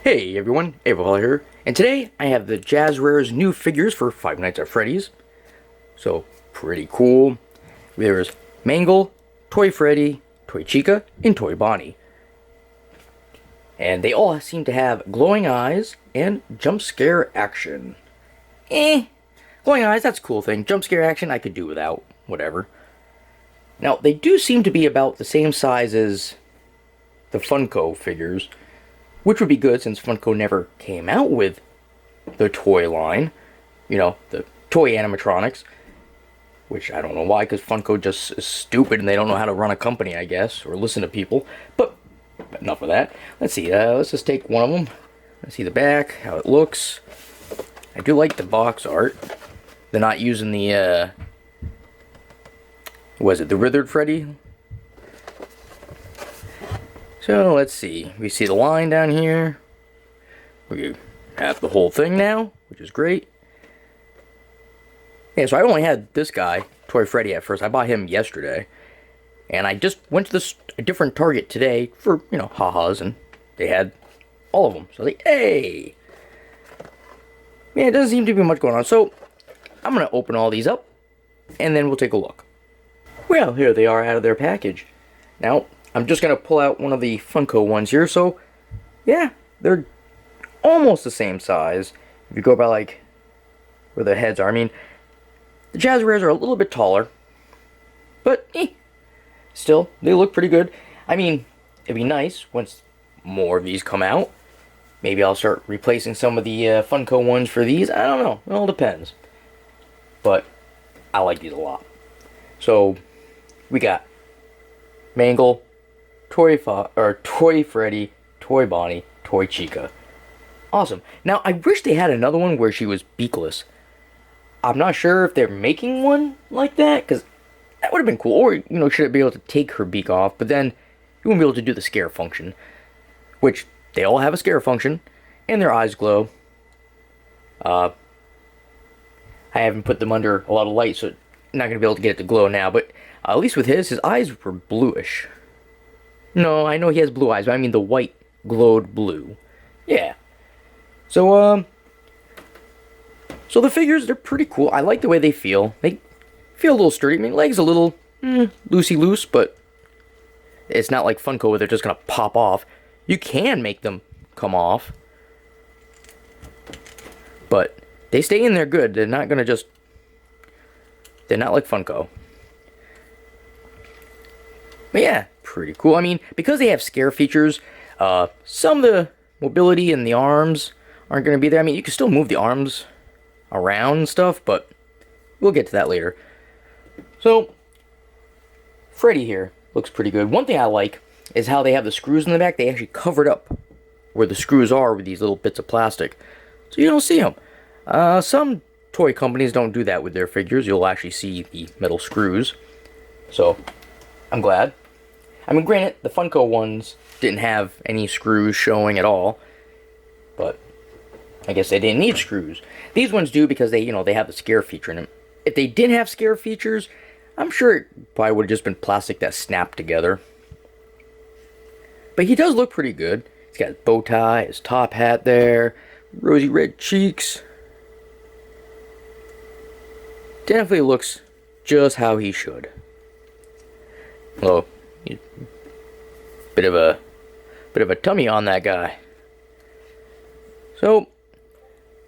Hey everyone, April here, and today I have the Jazwares new figures for Five Nights at Freddy's. So, pretty cool. There's Mangle, Toy Freddy, Toy Chica, and Toy Bonnie. And they all seem to have glowing eyes and jump scare action. Glowing eyes, that's a cool thing. Jump scare action, I could do without. Whatever. Now, they do seem to be about the same size as the Funko figures, which would be good since Funko never came out with the toy line. You know, the toy animatronics. Which I don't know why, because Funko just is stupid and they don't know how to run a company, I guess, or listen to people. But enough of that. Let's see, let's just take one of them. Let's see the back, how it looks. I do like the box art. They're not using the, was it the Withered Freddy? So, let's see. We see the line down here. We have the whole thing now, which is great. Yeah, so I only had this guy, Toy Freddy, at first. I bought him yesterday. And I just went to a different Target today for, you know, ha-has, and they had all of them. So, like, hey! Yeah, it doesn't seem to be much going on. So, I'm going to open all these up, and then we'll take a look. Well, here they are out of their package. Now, I'm just going to pull out one of the Funko ones here. So, yeah, they're almost the same size. If you go by, like, where the heads are. I mean, the Jazwares are a little bit taller. But, still, they look pretty good. I mean, it'd be nice once more of these come out. Maybe I'll start replacing some of the Funko ones for these. I don't know. It all depends. But, I like these a lot. So, we got Mangle, Toy Freddy, Toy Bonnie, Toy Chica. Awesome. Now, I wish they had another one where she was beakless. I'm not sure if they're making one like that, because that would have been cool. Or, you know, should it be able to take her beak off, but then you wouldn't be able to do the scare function. Which, they all have a scare function, and their eyes glow. I haven't put them under a lot of light, so I'm not going to be able to get it to glow now, but at least with his eyes were bluish. No, I know he has blue eyes, but I mean the white glowed blue. Yeah. So, so the figures, they're pretty cool. I like the way they feel. They feel a little sturdy. I mean, legs a little loosey-loose, but it's not like Funko where they're just going to pop off. You can make them come off, but they stay in there good. They're not going to just... They're not like Funko. But yeah, pretty cool. I mean, because they have scare features, some of the mobility in the arms aren't going to be there. I mean, you can still move the arms around and stuff, but we'll get to that later. So, Freddy here looks pretty good. One thing I like is how they have the screws in the back. They actually covered up where the screws are with these little bits of plastic, so you don't see them. Some toy companies don't do that with their figures. You'll actually see the metal screws. So, I'm glad. I mean, granted, the Funko ones didn't have any screws showing at all, but I guess they didn't need screws. These ones do because they, you know, they have the scare feature in them. If they didn't have scare features, I'm sure it probably would have just been plastic that snapped together. But he does look pretty good. He's got his bow tie, his top hat there, rosy red cheeks. Definitely looks just how he should. Well, bit of a tummy on that guy. So,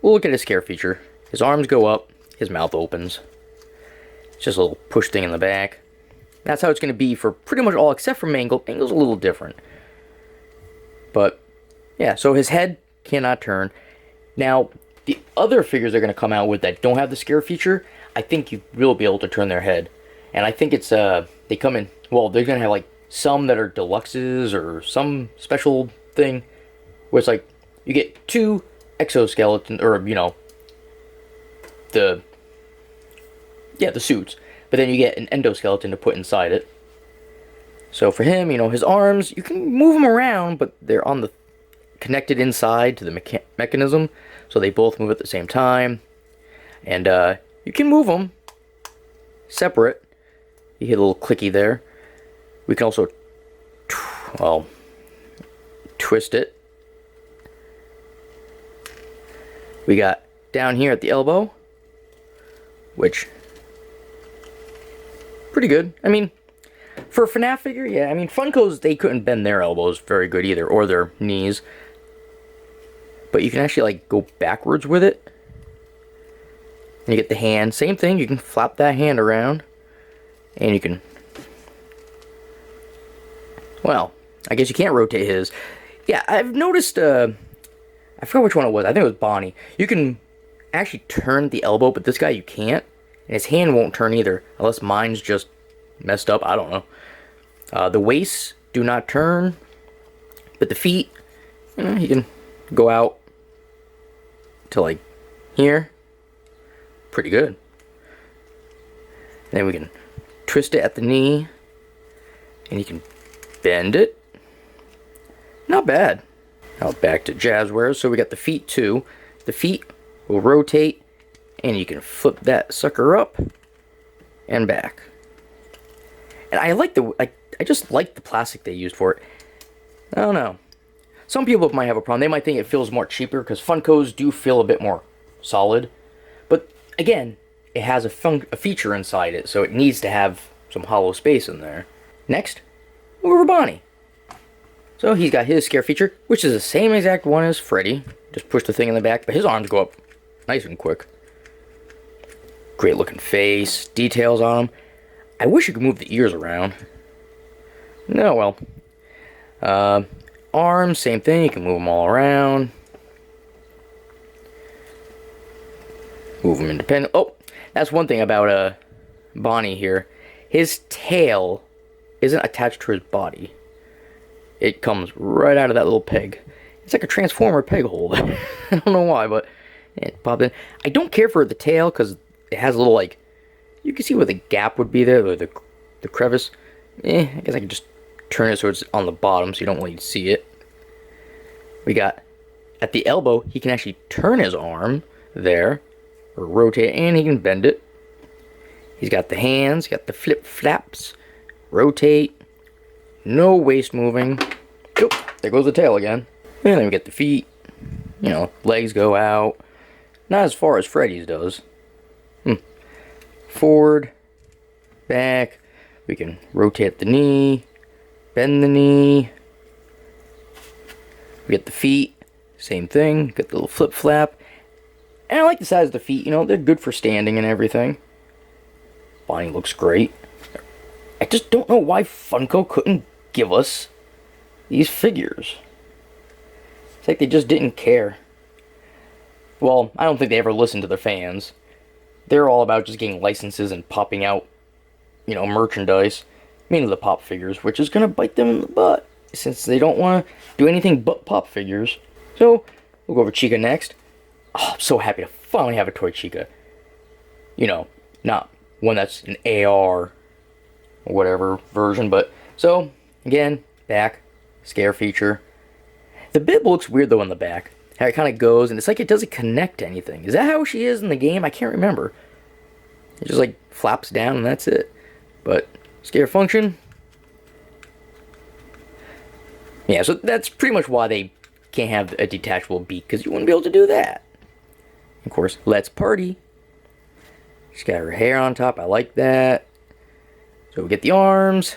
we'll look at his scare feature. His arms go up, his mouth opens. It's just a little push thing in the back. That's how it's going to be for pretty much all except for Mangle. Mangle's a little different. But, yeah, so his head cannot turn. Now, the other figures they're going to come out with that don't have the scare feature, I think you will be able to turn their head. And I think it's, they come in, well, they're going to have, like, some that are deluxes or some special thing where it's like, you get 2 exoskeletons, or, you know, the suits, but then you get an endoskeleton to put inside it. So for him, you know, his arms, you can move them around, but they're on the connected inside to the mechanism, so they both move at the same time. And you can move them separate. You hit a little clicky there. We can also, well, twist it. We got down here at the elbow, which, pretty good. I mean, for a FNaF figure, yeah. I mean, Funko's, they couldn't bend their elbows very good either, or their knees. But you can actually, like, go backwards with it. And you get the hand. Same thing, you can flap that hand around. And you can... Well, I guess you can't rotate his. Yeah, I've noticed, I forgot which one it was. I think it was Bonnie. You can actually turn the elbow, but this guy you can't. And his hand won't turn either, unless mine's just messed up. I don't know. The waists do not turn, but the feet, you know, you can go out to like here. Pretty good. Then we can twist it at the knee, and you can bend it. Not bad. Now back to Jazwares. So we got the feet too. The feet will rotate, and you can flip that sucker up and back. And I like the I just like the plastic they used for it. I don't know. Some people might have a problem. They might think it feels more cheaper because Funkos do feel a bit more solid. But again, it has a feature inside it, so it needs to have some hollow space in there. Next, over Bonnie. So he's got his scare feature, which is the same exact one as Freddy. Just push the thing in the back, but his arms go up nice and quick. Great looking face, details on him. I wish you could move the ears around. No, well. Arms, same thing. You can move them all around. Move them independent. Oh, that's one thing about Bonnie here. His tail isn't attached to his body. It comes right out of that little peg. It's like a Transformer peg hold. I don't know why, but it popped in. I don't care for the tail because it has a little, like, you can see where the gap would be there, or the crevice. I guess I can just turn it so it's on the bottom so you don't really see it. We got, at the elbow, he can actually turn his arm there, or rotate, and he can bend it. He's got the hands, got the flip flaps, rotate, no waist moving. Oop, there goes the tail again. And then we get the feet, you know, legs go out. Not as far as Freddy's does. Forward, back, we can rotate the knee, bend the knee. We get the feet, same thing, get the little flip flap. And I like the size of the feet, you know, they're good for standing and everything. Bonnie looks great. I just don't know why Funko couldn't give us these figures. It's like they just didn't care. Well, I don't think they ever listened to their fans. They're all about just getting licenses and popping out, you know, merchandise. Mainly the pop figures, which is going to bite them in the butt, since they don't want to do anything but pop figures. So, we'll go over Chica next. Oh, I'm so happy to finally have a Toy Chica. You know, not one that's an AR or whatever version, but... So, again, back, scare feature. The bib looks weird though in the back. How it kind of goes, and it's like it doesn't connect to anything. Is that how she is in the game? I can't remember. It just like flaps down and that's it. But scare function. Yeah, so that's pretty much why they can't have a detachable beak, because you wouldn't be able to do that. Of course, let's party. She's got her hair on top. I like that. So we get the arms.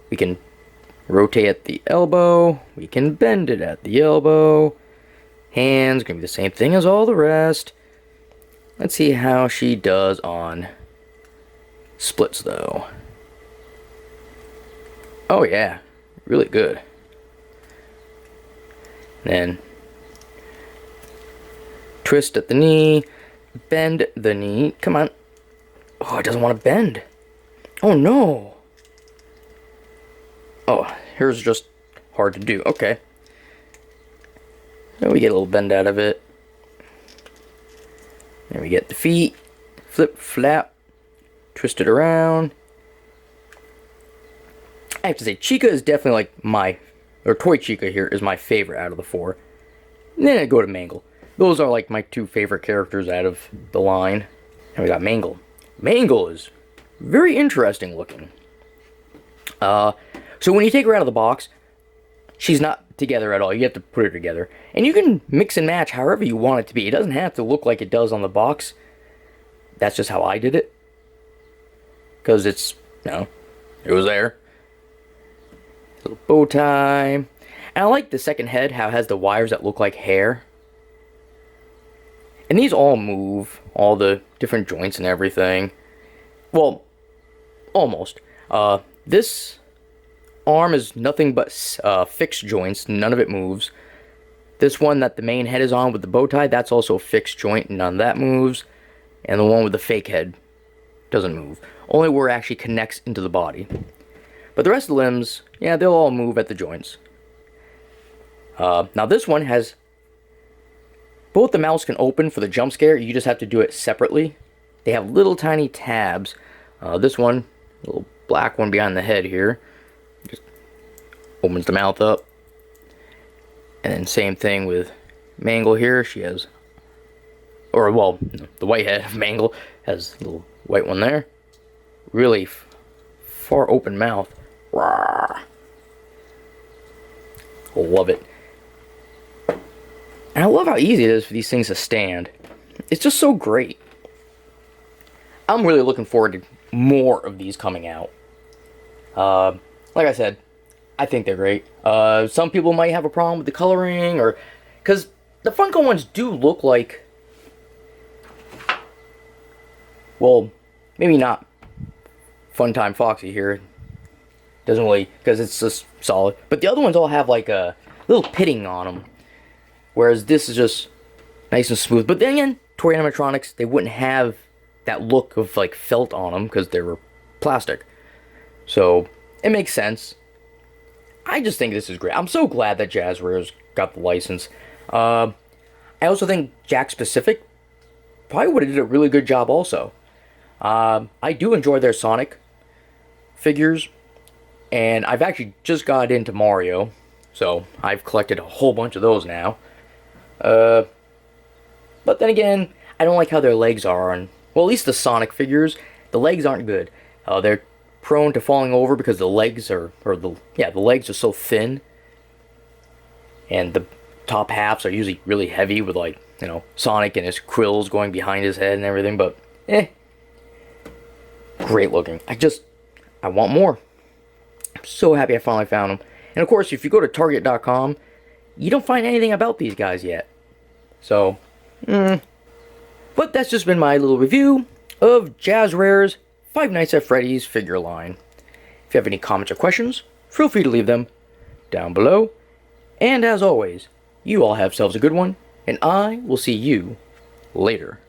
We can rotate at the elbow. We can bend it at the elbow. Hands, gonna be the same thing as all the rest. Let's see how she does on splits though. Oh yeah, really good. Then twist at the knee, bend the knee. Come on. Oh, it doesn't want to bend. Oh no. Oh, here's just hard to do. Okay. Then we get a little bend out of it. Then we get the feet, flip, flap, twist it around. I have to say, Chica is definitely like Toy Chica here is my favorite out of the four. And then I go to Mangle. Those are like my two favorite characters out of the line. And we got Mangle. Mangle is very interesting looking. So when you take her out of the box, she's not together at all. You have to put her together. And you can mix and match however you want it to be. It doesn't have to look like it does on the box. That's just how I did it. Because it's, you know, it was there. Little bow tie. And I like the second head, how it has the wires that look like hair. And these all move, all the different joints and everything. Well, almost. This arm is nothing but fixed joints, none of it moves. This one that the main head is on with the bow tie, that's also a fixed joint, none of that moves. And the one with the fake head doesn't move. Only where it actually connects into the body. But the rest of the limbs, yeah, they'll all move at the joints. Now this one has... both the mouths can open for the jump scare, you just have to do it separately. They have little tiny tabs. This one, a little black one behind the head here, just opens the mouth up. And then same thing with Mangle here. She has, or well, the white head of Mangle has a little white one there. Really far open mouth. Rawr. Love it. And I love how easy it is for these things to stand. It's just so great. I'm really looking forward to more of these coming out. Like I said, I think they're great. Some people might have a problem with the coloring, or because the Funko ones do look like, well, maybe not Funtime Foxy here. Doesn't really, because it's just solid. But the other ones all have like a little pitting on them, whereas this is just nice and smooth. But then again, Toy animatronics, they wouldn't have that look of like felt on them because they were plastic. So it makes sense. I just think this is great. I'm so glad that Jazwares got the license. I also think Jakks Pacific probably would have did a really good job also. I do enjoy their Sonic figures, and I've actually just got into Mario, so I've collected a whole bunch of those now. But then again, I don't like how their legs are on, well, at least the Sonic figures, the legs aren't good. They're prone to falling over because the legs are, the legs are so thin, and the top halves are usually really heavy with, like, you know, Sonic and his quills going behind his head and everything, but great looking. I want more. I'm so happy I finally found them. And of course, if you go to Target.com, you don't find anything about these guys yet. So, but that's just been my little review of Jazwares Five Nights at Freddy's figure line. If you have any comments or questions, feel free to leave them down below. And as always, you all have yourselves a good one, and I will see you later.